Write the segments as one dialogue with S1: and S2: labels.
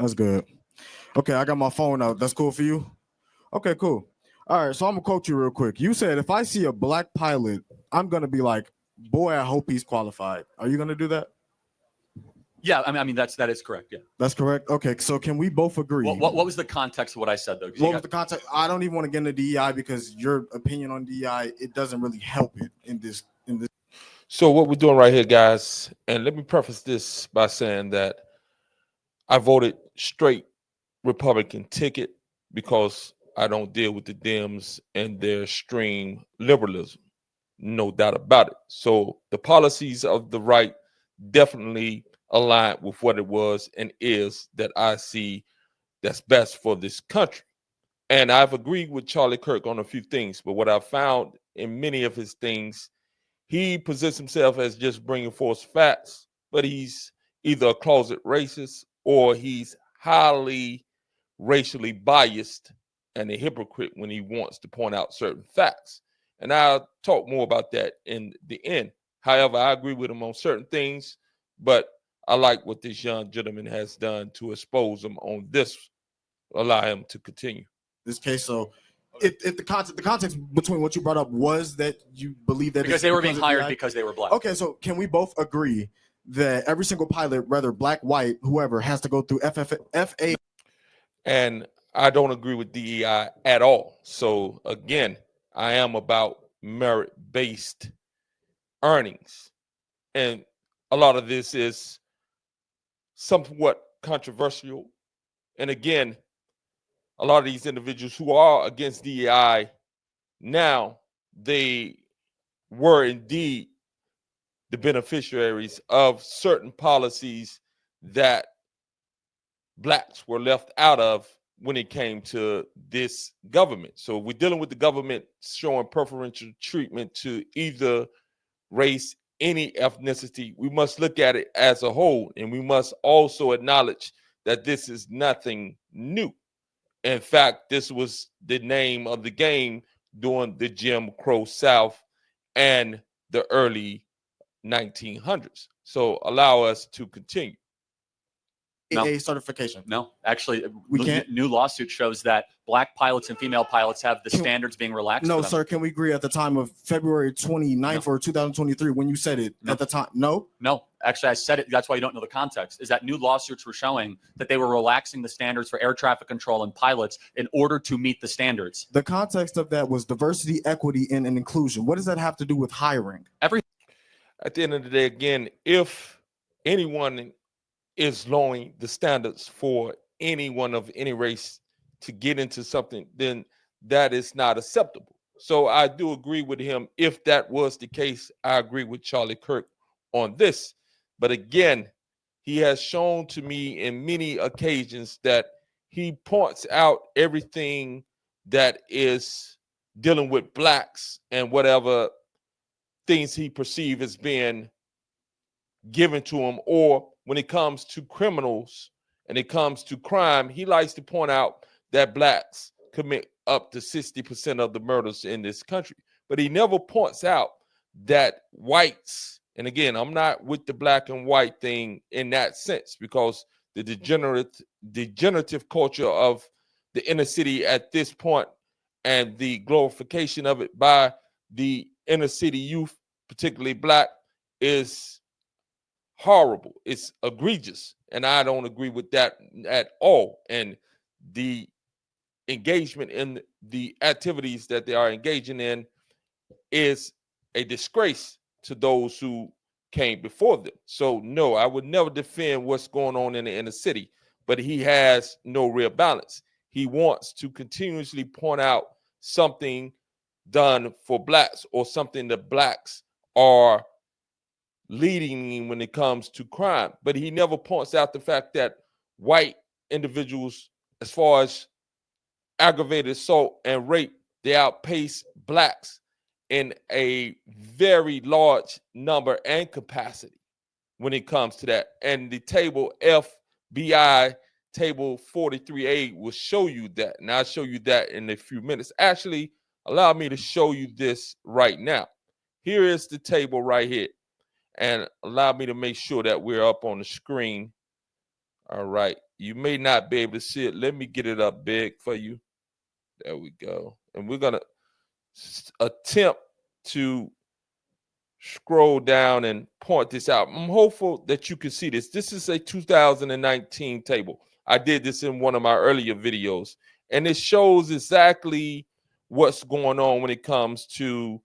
S1: That's good. Okay, I got my phone out. That's cool for you? Okay, cool. All right, so I'm gonna quote you real quick. You said if I see a black pilot, I'm gonna be like, boy, I hope he's qualified. Are you gonna do that?
S2: Yeah, I mean that is correct. Yeah.
S1: That's correct. Okay, so can we both agree?
S2: What was the context of what I said though?
S1: What was the context? I don't even want to get into DEI because your opinion on DEI, it doesn't really help it in this.
S3: So what we're doing right here, guys, and let me preface this by saying that I voted straight Republican ticket because I don't deal with the Dems and their extreme liberalism. No doubt about it. So the policies of the right definitely align with what it was and is that I see that's best for this country. And I've agreed with Charlie Kirk on a few things, but what I've found in many of his things, he presents himself as just bringing forth facts, but he's either a closet racist or he's highly racially biased and a hypocrite when he wants to point out certain facts. And I'll talk more about that in the end. However, I agree with him on certain things, but I like what this young gentleman has done to expose him on this, allow him to continue.
S1: This case, so if the context between what you brought up was that you believe that
S2: because they were being hired because they were black.
S1: Okay, so can we both agree that every single pilot, whether black, white, whoever, has to go through FA?
S3: And I don't agree with DEI at all. So again, I am about merit-based earnings. And a lot of this is somewhat controversial. And again, a lot of these individuals who are against DEI now, they were indeed the beneficiaries of certain policies that blacks were left out of when it came to this government. So we're dealing with the government showing preferential treatment to either race, any ethnicity. We must look at it as a whole, and we must also acknowledge that this is nothing new. In fact, this was the name of the game during the Jim Crow South and the early 1900s. So allow us to continue.
S1: A certification.
S2: No, actually,
S1: we can't.
S2: New lawsuit shows that black pilots and female pilots have the standards being relaxed.
S1: No, sir. Can we agree at the time of February 29th or 2023 when you said it at the time? No.
S2: Actually, I said it. That's why you don't know the context. Is that new lawsuits were showing that they were relaxing the standards for air traffic control and pilots in order to meet the standards.
S1: The context of that was diversity, equity, and inclusion. What does that have to do with hiring?
S3: At the end of the day, again, if anyone is lowering the standards for anyone of any race to get into something, then that is not acceptable. So I do agree with him. If that was the case, I agree with Charlie Kirk on this. But again, he has shown to me in many occasions that he points out everything that is dealing with blacks and whatever things he perceives as being given to him, or when it comes to criminals and it comes to crime, he likes to point out that blacks commit up to 60% of the murders in this country. But he never points out that whites, and again, I'm not with the black and white thing in that sense, because the degenerative culture of the inner city at this point and the glorification of it by the inner city youth, particularly black, is horrible. It's egregious, and I don't agree with that at all. And the engagement in the activities that they are engaging in is a disgrace to those who came before them. So no, I would never defend what's going on in the inner city, but he has no real balance. He wants to continuously point out something done for blacks or something that blacks are leading when it comes to crime, but he never points out the fact that white individuals, as far as aggravated assault and rape, they outpace blacks in a very large number and capacity when it comes to that. And the table FBI table 43A will show you that, and I'll show you that in a few minutes. Actually, allow me to show you this right now. Here is the table right here. And allow me to make sure that we're up on the screen. All right. You may not be able to see it. Let me get it up big for you. There we go. And we're going to attempt to scroll down and point this out. I'm hopeful that you can see this. This is a 2019 table. I did this in one of my earlier videos, and it shows exactly what's going on when it comes to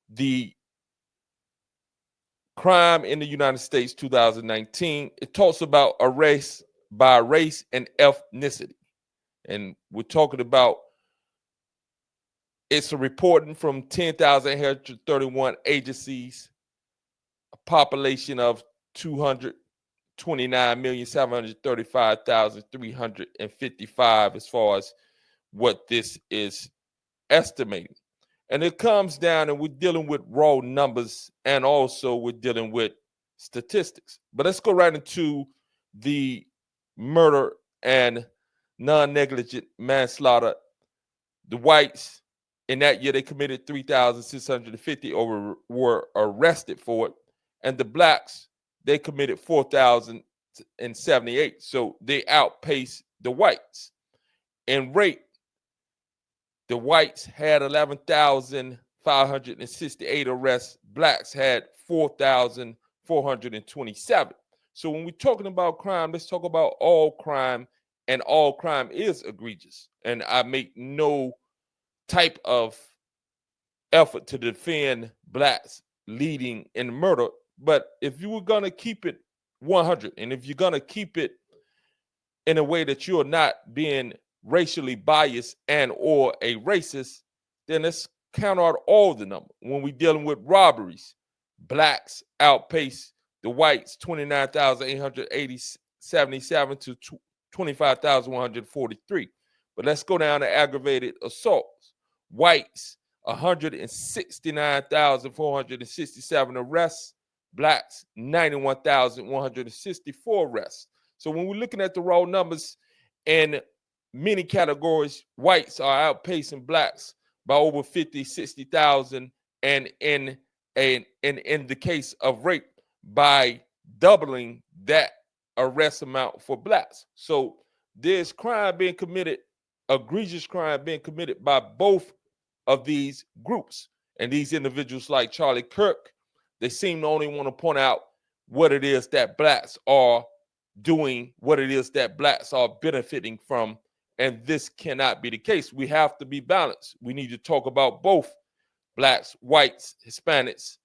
S3: the crime in the United States 2019. It talks about a race by race and ethnicity. And we're talking about it's a reporting from 10,831 agencies, a population of 229,735,355 as far as what this is estimating. And it comes down, and we're dealing with raw numbers, and also we're dealing with statistics. But let's go right into the murder and non-negligent manslaughter. The whites, in that year, they committed 3,650 or were arrested for it. And the blacks, they committed 4,078. So they outpaced the whites. In rape, the whites had 11,568 arrests. Blacks had 4,427. So when we're talking about crime, let's talk about all crime, and all crime is egregious. And I make no type of effort to defend blacks leading in murder. But if you were going to keep it 100, and if you're going to keep it in a way that you're not being racially biased and or a racist, then let's count out all the number. When we're dealing with robberies, blacks outpace the whites 29,877 to 25,143. But let's go down to aggravated assaults. Whites 169,467 arrests, blacks 91,164 arrests. So when we're looking at the raw numbers in many categories, whites are outpacing blacks by over 50, 60,000, and in the case of rape, by doubling that arrest amount for blacks. So there's crime being committed, egregious crime being committed by both of these groups. And these individuals like Charlie Kirk, they seem to only want to point out what it is that blacks are doing, what it is that blacks are benefiting from. And this cannot be the case. We have to be balanced. We need to talk about both blacks, whites, Hispanics,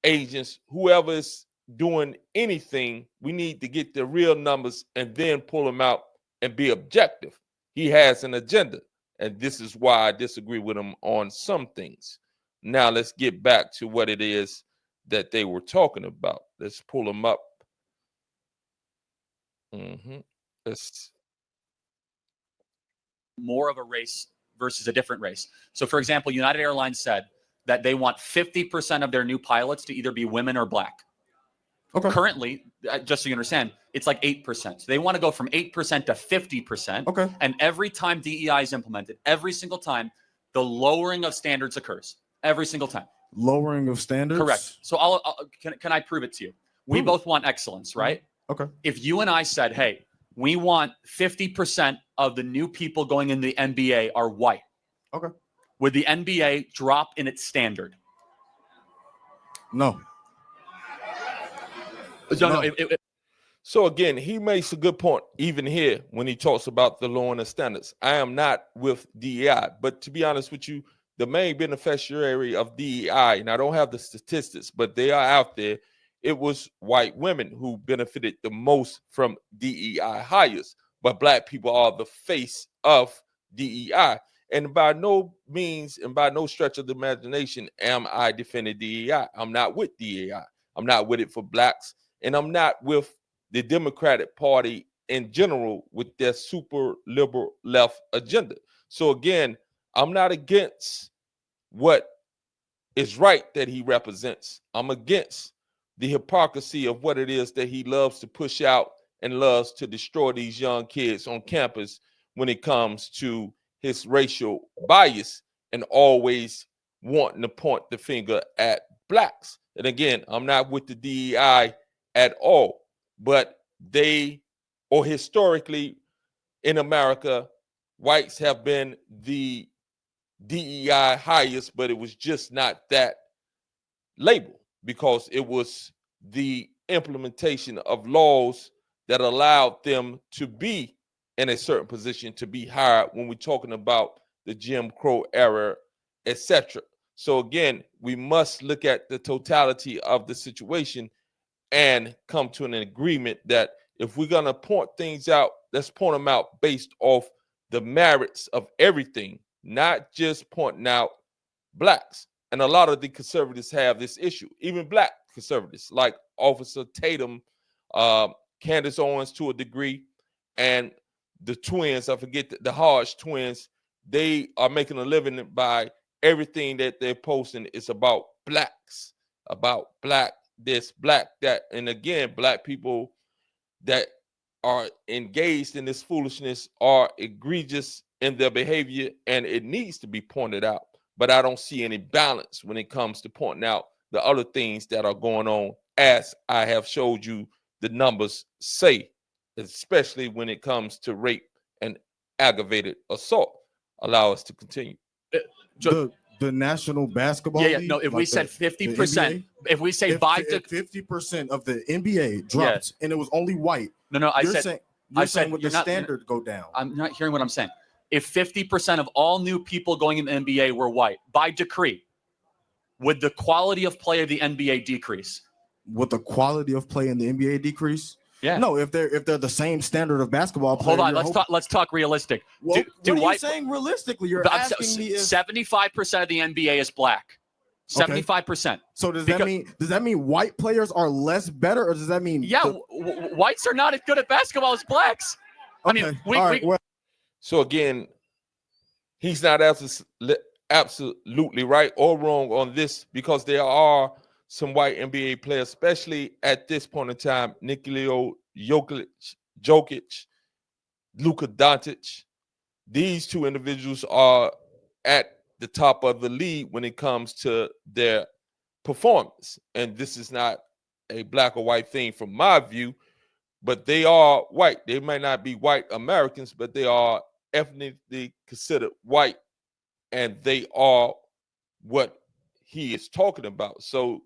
S3: Asians, whoever is doing anything. We need to get the real numbers and then pull them out and be objective. He has an agenda, and this is why I disagree with him on some things. Now let's get back to what it is that they were talking about. Let's pull them up. Let's
S2: more of a race versus a different race. So, for example, United Airlines said that they want 50% of their new pilots to either be women or black.
S1: Okay.
S2: Currently, just so you understand, it's like 8%. So they want to go from 8% to 50%.
S1: Okay.
S2: And every time DEI is implemented, every single time, the lowering of standards occurs. Every single time.
S1: Lowering of standards?
S2: Correct. So can I prove it to you? We both want excellence, right?
S1: Okay.
S2: If you and I said, hey, we want 50% of the new people going in the NBA are white.
S1: Okay.
S2: Would the NBA drop in its standard?
S1: No.
S2: No.
S3: So again, he makes a good point even here when he talks about the lowering of standards. I am not with DEI, but to be honest with you, the main beneficiary of DEI, and I don't have the statistics, but they are out there, it was white women who benefited the most from DEI hires, but black people are the face of DEI. And by no means and by no stretch of the imagination am I defending DEI. I'm not with DEI. I'm not with it for blacks, and I'm not with the Democratic Party in general with their super liberal left agenda. So again, I'm not against what is right that he represents. I'm against the hypocrisy of what it is that he loves to push out and loves to destroy these young kids on campus when it comes to his racial bias and always wanting to point the finger at blacks. And again, I'm not with the DEI at all, but they or historically in America, whites have been the DEI highest, but it was just not that label because it was the implementation of laws that allowed them to be in a certain position to be hired when we're talking about the Jim Crow era, etc. So again, we must look at the totality of the situation and come to an agreement that if we're going to point things out, let's point them out based off the merits of everything, not just pointing out blacks. And a lot of the conservatives have this issue, even black conservatives like Officer Tatum, Candace Owens to a degree, and the twins, I forget the Hodge twins, they are making a living by everything that they're posting is about blacks, about black this, black that. And again, black people that are engaged in this foolishness are egregious in their behavior, and it needs to be pointed out. But I don't see any balance when it comes to pointing out the other things that are going on, as I have showed you the numbers say, especially when it comes to rape and aggravated assault. Allow us to continue.
S1: The National Basketball League.
S2: No, if we said 50%, if we say
S1: if 50% of the NBA dropped and it was only white.
S2: No, I said
S1: would the standard go down?
S2: I'm not hearing what I'm saying. If 50% of all new people going in the NBA were white, by decree, would the quality of play of the NBA decrease?
S1: Would the quality of play in the NBA decrease?
S2: Yeah.
S1: No, if they're the same standard of basketball play.
S2: Hold on, let's talk realistic.
S1: Well, what are you saying realistically? You're asking me if
S2: 75% of the NBA is black. 75%.
S1: So does that mean white players are less better, or does that mean
S2: whites are not as good at basketball as blacks?
S1: Okay.
S2: I mean,
S3: so again, he's not absolutely right or wrong on this, because there are some white NBA players, especially at this point in time, Nikola Jokic, Luka Doncic. These two individuals are at the top of the league when it comes to their performance. And this is not a black or white thing from my view, but they are white. They might not be white Americans, but they are ethnically considered white, and they are what he is talking about. So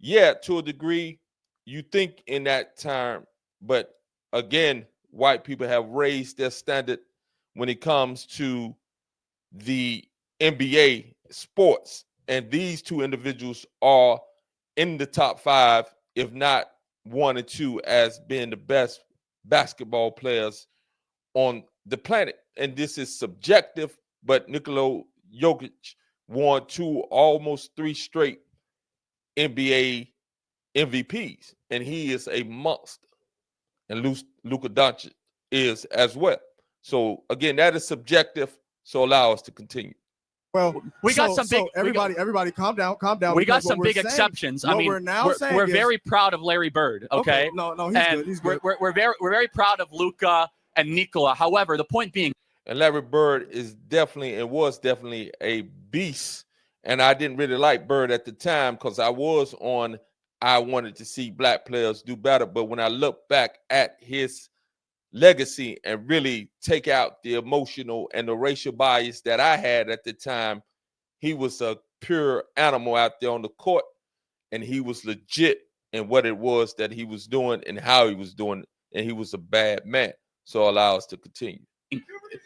S3: yeah, to a degree, you think in that term, but again, white people have raised their standard when it comes to the NBA sports. And these two individuals are in the top 5, if not 1 or 2, as being the best basketball players on the planet. And this is subjective, but Nikola Jokic won almost 3 straight NBA MVPs, and he is a monster, and Luka Doncic is as well. So again, that is subjective. So allow us to continue.
S1: Well, everybody, calm down.
S2: We got some big exceptions. I mean, we're very proud of Larry Bird. Okay.
S1: No, he's good. He's good.
S2: We're very proud of Luka and Nikola. However, the point being,
S3: and Larry Bird is definitely and was definitely a beast. And I didn't really like Bird at the time because I wanted to see black players do better. But when I look back at his legacy and really take out the emotional and the racial bias that I had at the time, he was a pure animal out there on the court, and he was legit in what it was that he was doing and how he was doing it, and he was a bad man. So allow us to continue.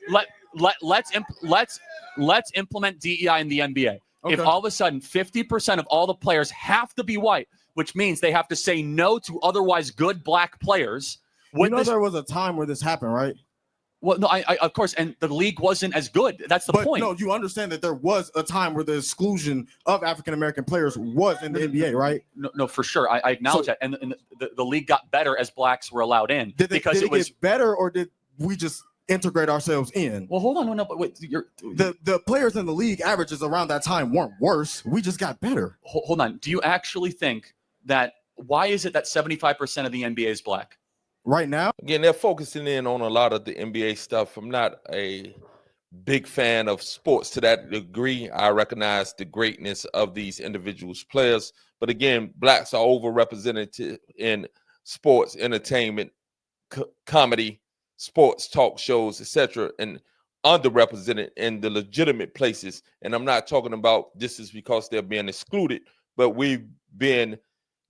S2: Let's implement DEI in the NBA. Okay. If all of a sudden 50% of all the players have to be white, which means they have to say no to otherwise good black players.
S1: There was a time where this happened, right?
S2: Well, no, I of course, and the league wasn't as good. That's the point.
S1: No, you understand that there was a time where the exclusion of African American players was in the NBA, right?
S2: No, for sure. I acknowledge that, and the league got better as blacks were allowed in.
S1: Did it get better, or did we just integrate ourselves in?
S2: Well, hold on, no, but wait,
S1: the players in the league averages around that time weren't worse. We just got better.
S2: Hold on. Do you actually think that? Why is it that 75% of the NBA is black?
S1: Right now,
S3: again, they're focusing in on a lot of the NBA stuff. I'm not a big fan of sports to that degree. I recognize the greatness of these individuals players, but again, blacks are overrepresented in sports, entertainment, comedy, sports, talk shows, etc., and underrepresented in the legitimate places. And I'm not talking about this is because they're being excluded, but we've been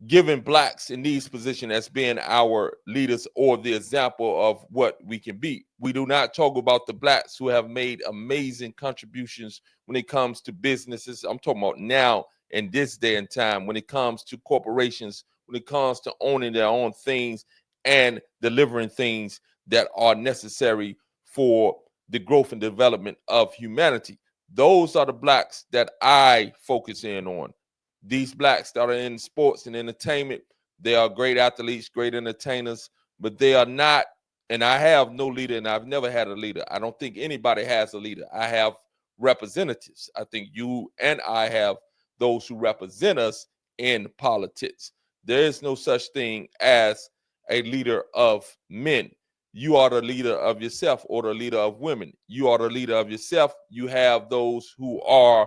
S3: given blacks in these positions as being our leaders or the example of what we can be. We do not talk about the blacks who have made amazing contributions when it comes to businesses. I'm talking about now in this day and time, when it comes to corporations, when it comes to owning their own things and delivering things that are necessary for the growth and development of humanity. Those are the blacks that I focus in on. These blacks that are in sports and entertainment, they are great athletes, great entertainers, but they are not, and I have no leader, and I've never had a leader. I don't think anybody has a leader. I have representatives. I think you and I have those who represent us in politics. There is no such thing as a leader of men. You are the leader of yourself or the leader of women. You are the leader of yourself. You have those who are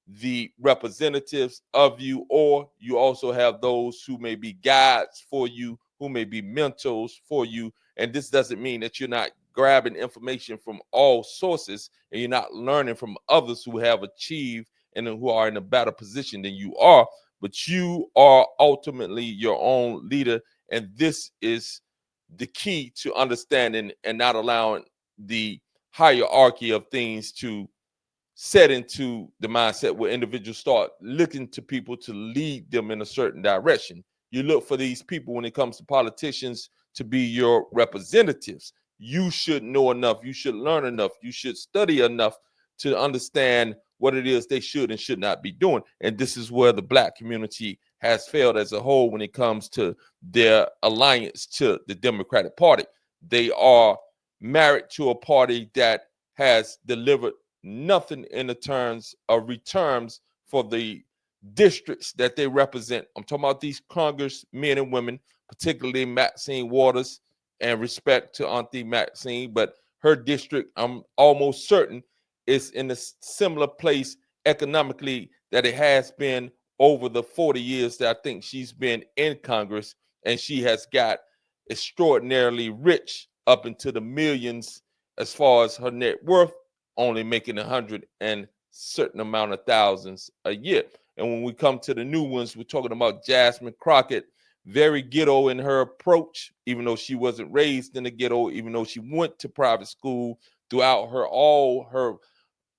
S3: the representatives of you, or you also have those who may be guides for you, who may be mentors for you. And this doesn't mean that you're not grabbing information from all sources and you're not learning from others who have achieved and who are in a better position than you are, but you are ultimately your own leader. And this is the key to understanding and not allowing the hierarchy of things to set into the mindset where individuals start looking to people to lead them in a certain direction. You look for these people when it comes to politicians to be your representatives. You should know enough. You should learn enough. You should study enough to understand what it is they should and should not be doing. And this is where the black community has failed as a whole when it comes to their alliance to the Democratic Party. They are married to a party that has delivered nothing in the terms of returns for the districts that they represent. I'm talking about these congressmen and women, particularly Maxine Waters, and respect to Auntie Maxine, but her district, I'm almost certain, is in a similar place economically that it has been over the 40 years that I think she's been in Congress, and she has got extraordinarily rich up into the millions as far as her net worth, only making 100 and certain amount of thousands a year. And when we come to the new ones, we're talking about Jasmine Crockett, very ghetto in her approach, even though she wasn't raised in the ghetto, even though she went to private school throughout all her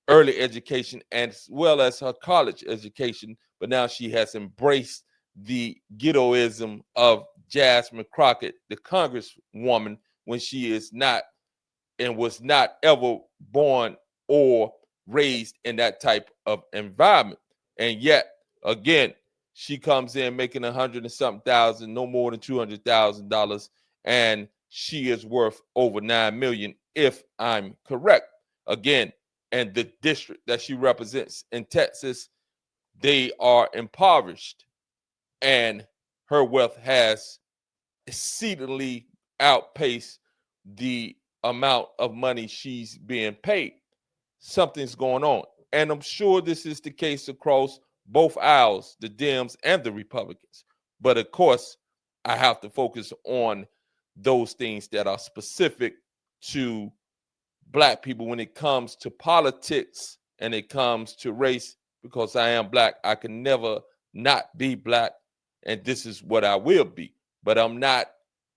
S3: early education as well as her college education. But now she has embraced the ghettoism of Jasmine Crockett, the congresswoman, when she is not and was not ever born or raised in that type of environment. And yet, again, she comes in making 100 and something thousand, no more than $200,000, and she is worth over 9 million, if I'm correct. Again, and the district that she represents in Texas, they are impoverished, and her wealth has exceedingly outpaced the amount of money she's being paid. Something's going on. And I'm sure this is the case across both aisles, the Dems and the Republicans. But of course, I have to focus on those things that are specific to black people when it comes to politics and it comes to race, because I am black. I can never not be black, and this is what I will be. But I'm not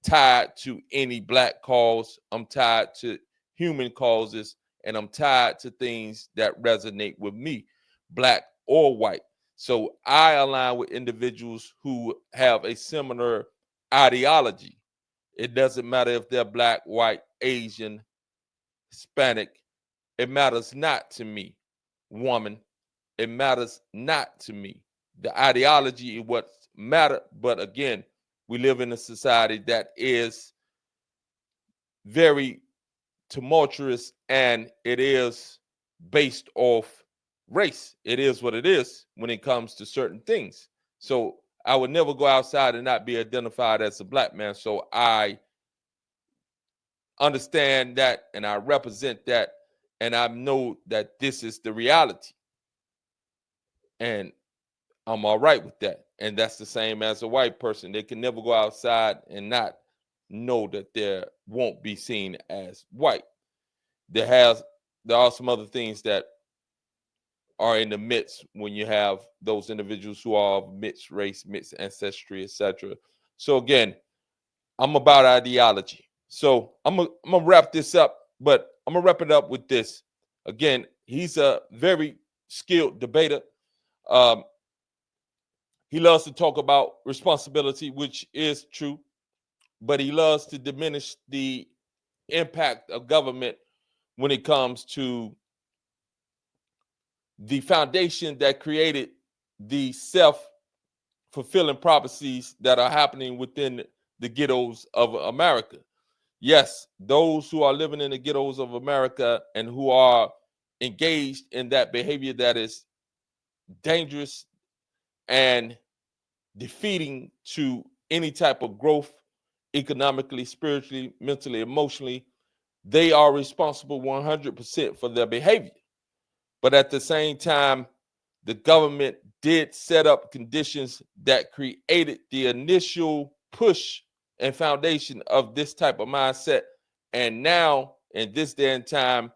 S3: tied to any black cause. I'm tied to human causes, and I'm tied to things that resonate with me, black or white. So I align with individuals who have a similar ideology. It doesn't matter if they're black, white, Asian, Hispanic. It matters not to me, woman. It matters not to me. The ideology is what matters. But again, we live in a society that is very tumultuous, and it is based off race. It is what it is when it comes to certain things. So I would never go outside and not be identified as a black man. So I understand that and I represent that, and I know that this is the reality. And I'm all right with that. And that's the same as a white person. They can never go outside and not know that they won't be seen as white. There are some other things that are in the midst when you have those individuals who are of mixed race, mixed ancestry, etc. So again, I'm about ideology. So I'm gonna wrap this up, but I'm gonna wrap it up with this. Again, he's a very skilled debater. Um, he loves to talk about responsibility, which is true, but he loves to diminish the impact of government when it comes to the foundation that created the self-fulfilling prophecies that are happening within the ghettos of America. Yes, those who are living in the ghettos of America and who are engaged in that behavior that is dangerous and defeating to any type of growth economically, spiritually, mentally, emotionally, they are responsible 100% for their behavior. But at the same time, the government did set up conditions that created the initial push and foundation of this type of mindset. And now, in this day and time,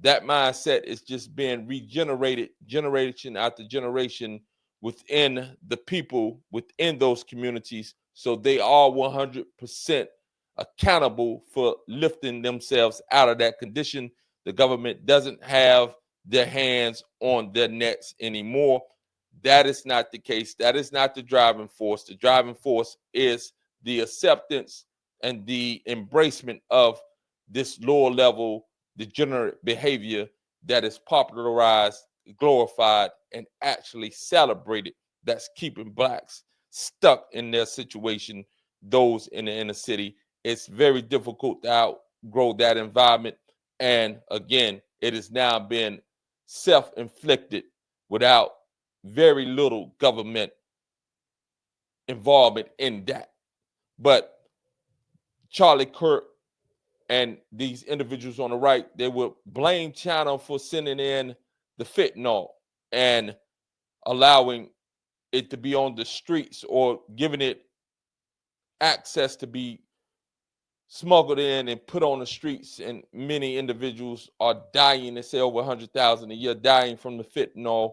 S3: that mindset is just being regenerated generation after generation within the people within those communities. So they are 100% accountable for lifting themselves out of that condition. The government doesn't have their hands on their necks anymore. That is not the case. That is not the driving force. The driving force is the acceptance and the embracement of this lower level degenerate behavior that is popularized, glorified, and actually celebrated, that's keeping blacks stuck in their situation, those in the inner city. It's very difficult to outgrow that environment. And again, it has now been self-inflicted without very little government involvement in that. But Charlie Kirk and these individuals on the right, they would blame China for sending in the fentanyl and allowing it to be on the streets or giving it access to be smuggled in and put on the streets. And many individuals are dying. They say over 100,000 a year dying from the fentanyl.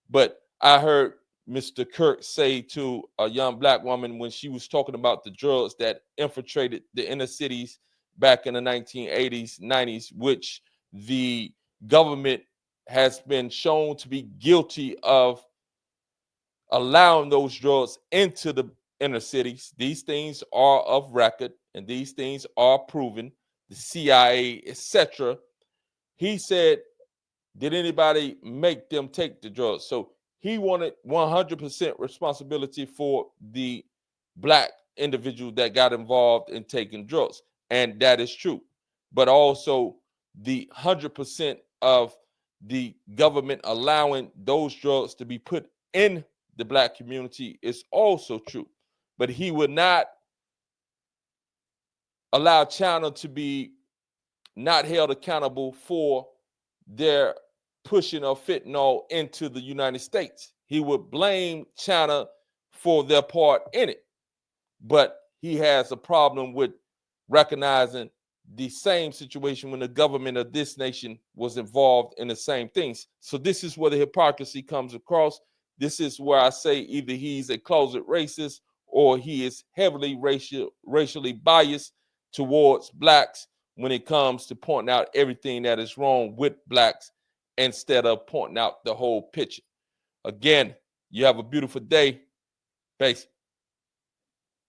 S3: But I heard Mr. Kirk say to a young black woman when she was talking about the drugs that infiltrated the inner cities back in the 1980s, 90s, which the government has been shown to be guilty of allowing those drugs into the inner cities. These things are of record and these things are proven. The CIA, etc. He said, did anybody make them take the drugs? So he wanted 100% responsibility for the black individual that got involved in taking drugs. And that is true. But also the 100% of the government allowing those drugs to be put in the black community is also true. But he would not allow China to be not held accountable for their pushing of fentanyl into the United States. He would blame China for their part in it. But he has a problem with recognizing the same situation when the government of this nation was involved in the same things. So this is where the hypocrisy comes across. This is where I say either he's a closet racist or he is heavily racially biased towards blacks when it comes to pointing out everything that is wrong with blacks instead of pointing out the whole picture. Again, you have a beautiful day. Peace.